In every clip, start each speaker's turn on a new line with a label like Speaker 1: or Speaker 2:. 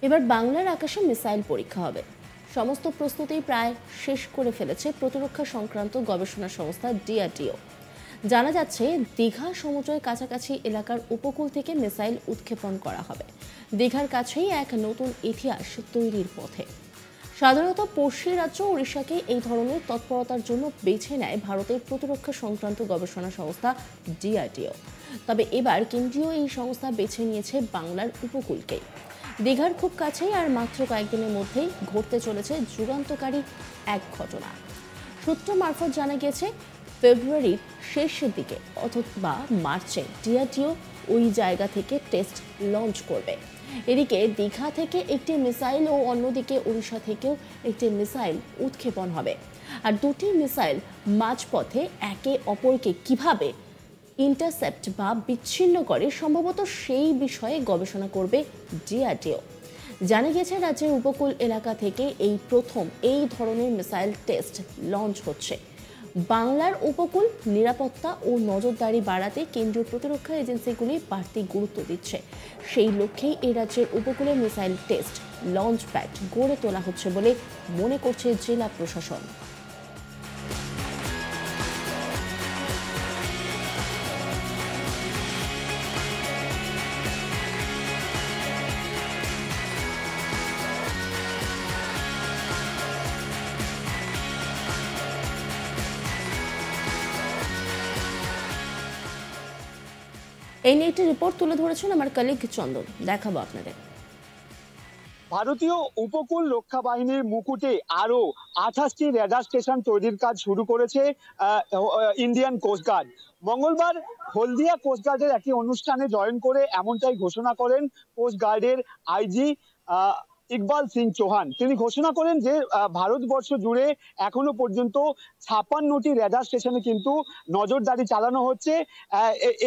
Speaker 1: এবার বাংলার আকাশে মিসাইল পরীক্ষা হবে। সমস্ত প্রস্তুতি প্রায় শেষ করে ফেলেছে প্রতিরক্ষা সংক্রান্ত গবেষণা সংস্থা ডিআরডিও। জানা যাচ্ছে দীঘা সমুদ্রের কাছাকাছি এলাকার উপকূল থেকে মিসাইল উৎক্ষেপণ করা হবে। দীঘার কাছেই এক নতুন ইতিহাস তৈরির পথে। সাধারণত পড়শি রাজ্য ওড়িশাকে এই ধরনের তৎপরতার জন্য বেছে নেয় ভারতের প্রতিরক্ষা সংক্রান্ত গবেষণা সংস্থা ডিআরডিও। তবে এবার কেন্দ্রীয় এই সংস্থা বেছে নিয়েছে বাংলার উপকূলকেই। দীঘার খুব কাছেই আর মাত্র কয়েকদিনের মধ্যেই ঘটতে চলেছে যুগান্তকারী এক ঘটনা। সূত্র মারফত জানা গেছে ফেব্রুয়ারির শেষের দিকে অথবা মার্চে ডিআরডিও ওই জায়গা থেকে টেস্ট লঞ্চ করবে। এদিকে দীঘা থেকে একটি মিসাইল ও অন্যদিকে ওড়িশা থেকেও একটি মিসাইল উৎক্ষেপণ হবে। আর দুটি মিসাইল মাঝপথে একে অপরকে কিভাবে ইন্টারসেপ্ট বা বিচ্ছিন্ন করে সম্ভবত সেই বিষয়ে গবেষণা করবে ডিআরডিও। জানা গেছে রাজ্যের উপকূল এলাকা থেকে এই প্রথম এই ধরনের মিসাইল টেস্ট লঞ্চ হচ্ছে। বাংলার উপকূল নিরাপত্তা ও নজরদারি বাড়াতে কেন্দ্রীয় প্রতিরক্ষা এজেন্সিগুলি বাড়তি গুরুত্ব দিচ্ছে। সেই লক্ষ্যেই এই রাজ্যের উপকূলে মিসাইল টেস্ট লঞ্চ প্যাড গড়ে তোলা হচ্ছে বলে মনে করছে জেলা প্রশাসন। এই নিয়ে একটি রিপোর্ট তুলে ধরেছেন আমার কলিগ চন্দন, দেখাবো আপনাদের।
Speaker 2: ভারতীয় উপকূল রক্ষা বাহিনীর মুকুটে আরো 28টি রেডার স্টেশন তৈরির কাজ শুরু করেছে ইন্ডিয়ান কোস্টগার্ড। মঙ্গলবার হলদিয়া কোস্টগার্ডের একটি অনুষ্ঠানে জয়েন করে এমনটাই ঘোষণা করেন কোস্টগার্ডের আইজি ইকবাল সিং চৌহান। তিনি ঘোষণা করেন যে ভারতবর্ষ জুড়ে এখনো পর্যন্ত 56টি রেডার স্টেশনে কিন্তু নজরদারি চালানো হচ্ছে।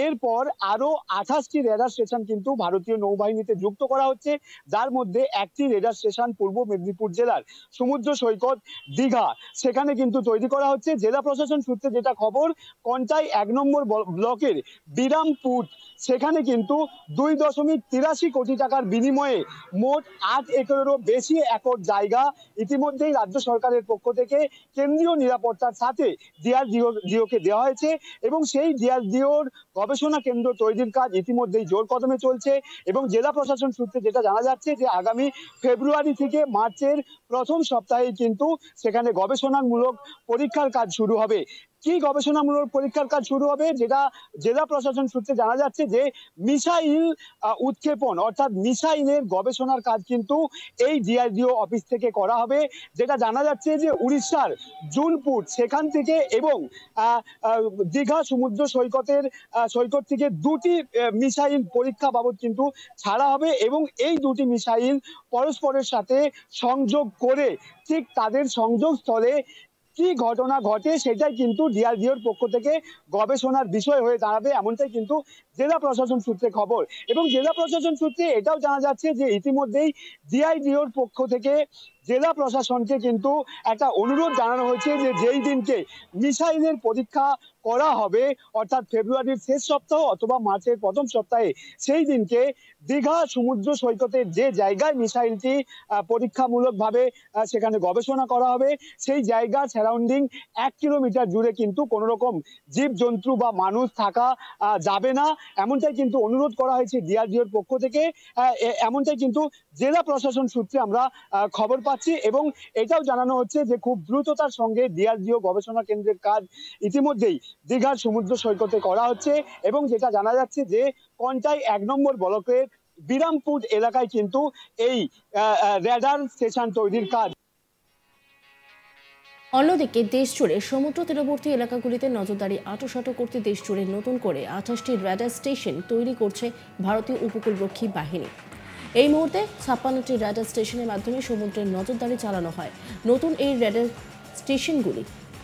Speaker 2: এরপর আরো 28টি রেডার স্টেশন কিন্তু ভারতীয় নৌবাহিনীতে যুক্ত করা হচ্ছে, যার মধ্যে একটি রেডার স্টেশন পূর্ব মেদিনীপুর জেলার সমুদ্র সৈকত দীঘা, সেখানে কিন্তু তৈরি করা হচ্ছে। জেলা প্রশাসন সূত্রে যেটা খবর, কন্টাই 1 নম্বর ব্লকের বিরামপুর সেখানে কিন্তু 2.83 কোটি টাকার বিনিময়ে মোট 8 একরেরও বেশি একর জায়গা ইতিমধ্যেই রাজ্য সরকারের পক্ষ থেকে কেন্দ্রীয় নিরাপত্তার সাথে ডিআরডিওকে দেওয়া হয়েছে এবং সেই ডিআরডিওর গবেষণা কেন্দ্র তৈরির কাজ ইতিমধ্যেই জোর কদমে চলছে। এবং জেলা প্রশাসন সূত্রে যেটা জানা যাচ্ছে যে আগামী ফেব্রুয়ারি থেকে মার্চের প্রথম সপ্তাহে কিন্তু সেখানে গবেষণামূলক পরীক্ষার কাজ শুরু হবে। কি গবেষণামূলক পরীক্ষার কাজ শুরু হবে, যেটা জেলা প্রশাসন সূত্রে জানা যাচ্ছে যে মিসাইল উৎক্ষেপণ অর্থাৎ মিসাইলের গবেষণার কাজ কিন্তু এই ডিআরডিও অফিস থেকে করা হবে। যেটা জানা যাচ্ছে যে উড়িষ্যার জুনপুর সেখান থেকে এবং দীঘা সমুদ্র সৈকত থেকে দুটি মিসাইল পরীক্ষা বাবদ কিন্তু ছাড়া হবে এবং এই দুটি মিসাইল পরস্পরের সাথে সংযোগ করে ঠিক তাদের সংযোগস্থলে কি ঘটনা ঘটে সেটাই কিন্তু ডিআরডিওর পক্ষ থেকে গবেষণার বিষয় হয়ে দাঁড়াবে, এমনটাই কিন্তু জেলা প্রশাসন সূত্রে খবর। এবং জেলা প্রশাসন সূত্রে এটাও জানা যাচ্ছে যে ইতিমধ্যেই ডিআরডিওর পক্ষ থেকে জেলা প্রশাসনকে কিন্তু একটা অনুরোধ জানানো হয়েছে যে যেই দিনকে মিসাইলের পরীক্ষা করা হবে অর্থাৎ ফেব্রুয়ারির শেষ সপ্তাহ অথবা মার্চের প্রথম সপ্তাহে, সেই দিনকে দীঘা সমুদ্র সৈকতের যে জায়গায় মিসাইলটি পরীক্ষামূলকভাবে সেখানে গবেষণা করা হবে সেই জায়গার সারাউন্ডিং 1 কিলোমিটার জুড়ে কিন্তু কোনো রকম জীবজন্তু বা মানুষ থাকা যাবে না, এমনটাই কিন্তু অনুরোধ করা হয়েছে ডিআরডিওর পক্ষ থেকে। এমনটাই কিন্তু জেলা প্রশাসন সূত্রে আমরা খবর পাচ্ছি এবং এটাও জানানো হচ্ছে যে খুব দ্রুততার সঙ্গে ডিআরডিও গবেষণা কেন্দ্রের কাজ ইতিমধ্যেই দীঘার সমুদ্র সৈকতে করা হচ্ছে এবং যেটা জানা যাচ্ছে যে কন্টাই 1 নম্বর ব্লকের বিরামপুর এলাকায় কিন্তু এই রেডার স্টেশন তৈরির কাজ।
Speaker 1: অন্যদিকে দেশ জুড়ে সমুদ্র তীরবর্তী এলাকাগুলিতে নজরদারি আঁটোসাঁটো করতে দেশ জুড়ে নতুন করে 28টি রেডার স্টেশন তৈরি করছে ভারতীয় উপকূলরক্ষী বাহিনী। এই মুহূর্তে 56টি রেডার স্টেশনের মাধ্যমে সমুদ্রের নজরদারি চালানো হয়। নতুন এই রেডার স্টেশনগুলি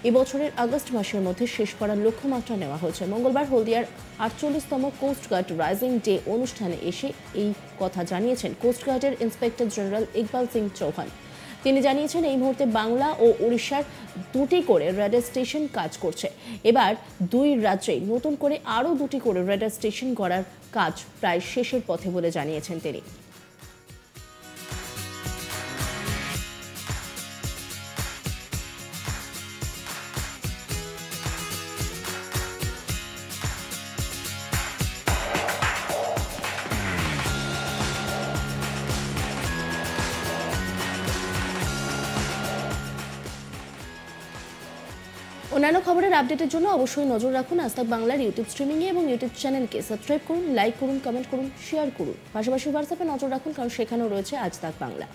Speaker 1: এবছরের আগস্ট মাসের মধ্যে শেষ করার লক্ষ্যমাত্রা নেওয়া হয়েছে। মঙ্গলবার হলদিয়ার 48তম কোস্টগার্ড রাইজিং ডে অনুষ্ঠানে এসে এই কথা জানিয়েছেন কোস্টগার্ডের ইন্সপেক্টর জেনারেল ইকবাল সিং চৌহান। তিনি জানিয়েছেন এই মুহূর্তে বাংলা ও উড়িষ্যার 2টি করে রেডার স্টেশন কাজ করছে। এবার 2 রাজ্যেই নতুন করে আরও 2টি করে রেডার স্টেশন করার কাজ প্রায় শেষের পথে বলে জানিয়েছেন তিনি। অন্যান্য খবরের আপডেটের জন্য অবশ্যই নজর রাখুন আজ তাক বাংলার ইউটিউব স্ট্রিমিংয়ে এবং ইউটিউব চ্যানেলকে সাবস্ক্রাইব করুন, লাইক করুন, কমেন্ট করুন, শেয়ার করুন। পাশাপাশি হোয়াটসঅ্যাপে নজর রাখুন, কারণ সেখানেও রয়েছে আজ তাক বাংলা।